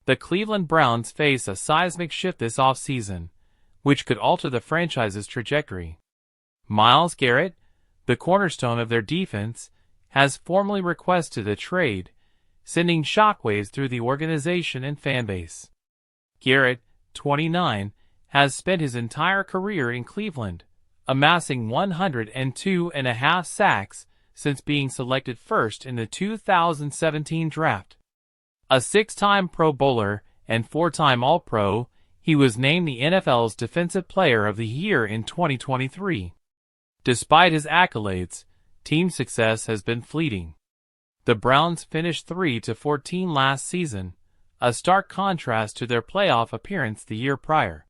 The Cleveland Browns face a seismic shift this offseason, which could alter the franchise's trajectory. Myles Garrett, the cornerstone of their defense, has formally requested a trade, sending shockwaves through the organization and fanbase. Garrett, 29, has spent his entire career in Cleveland, amassing 102.5 sacks since being selected first in the 2017 draft. A six-time Pro Bowler and four-time All-Pro, he was named the NFL's Defensive Player of the Year in 2023. Despite his accolades, team success has been fleeting. The Browns finished 3-14 last season, a stark contrast to their playoff appearance the year prior.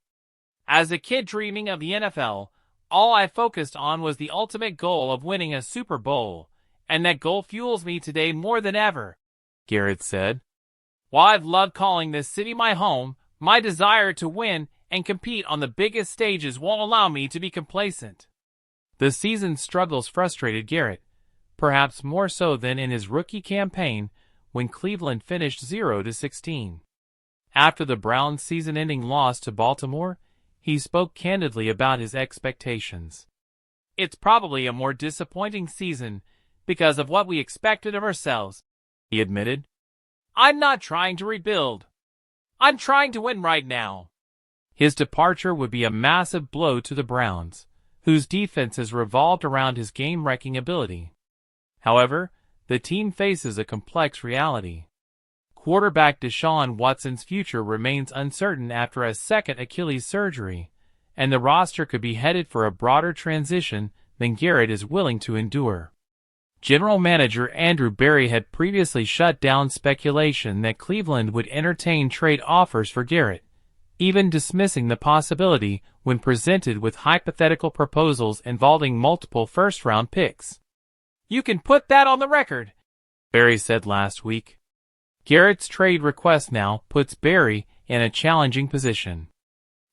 As a kid dreaming of the NFL, all I focused on was the ultimate goal of winning a Super Bowl, and that goal fuels me today more than ever, Garrett said. While I've loved calling this city my home, my desire to win and compete on the biggest stages won't allow me to be complacent. The season's struggles frustrated Garrett, perhaps more so than in his rookie campaign when Cleveland finished 0-16. After the Browns' season-ending loss to Baltimore, he spoke candidly about his expectations. It's probably a more disappointing season because of what we expected of ourselves, he admitted. I'm not trying to rebuild. I'm trying to win right now. His departure would be a massive blow to the Browns, whose defense has revolved around his game-wrecking ability. However, the team faces a complex reality. Quarterback Deshaun Watson's future remains uncertain after a second Achilles surgery, and the roster could be headed for a broader transition than Garrett is willing to endure. General Manager Andrew Berry had previously shut down speculation that Cleveland would entertain trade offers for Garrett, even dismissing the possibility when presented with hypothetical proposals involving multiple first-round picks. You can put that on the record, Berry said last week. Garrett's trade request now puts Berry in a challenging position.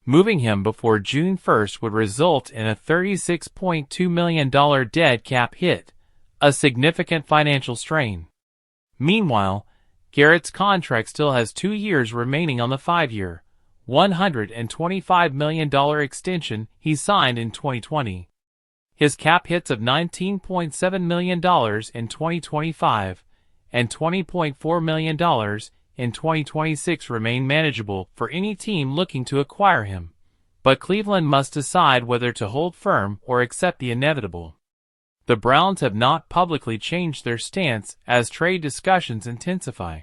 Moving him before June 1st would result in a $36.2 million dead cap hit, a significant financial strain. Meanwhile, Garrett's contract still has 2 years remaining on the 5-year, $125 million extension he signed in 2020. His cap hits of $19.7 million in 2025 and $20.4 million in 2026 remain manageable for any team looking to acquire him, but Cleveland must decide whether to hold firm or accept the inevitable. The Browns have not publicly changed their stance as trade discussions intensify.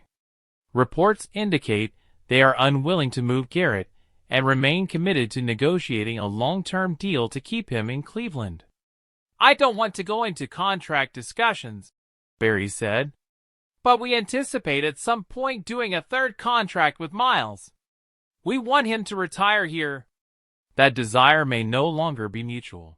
Reports indicate they are unwilling to move Garrett and remain committed to negotiating a long-term deal to keep him in Cleveland. I don't want to go into contract discussions, Berry said, but we anticipate at some point doing a third contract with Myles. We want him to retire here. That desire may no longer be mutual.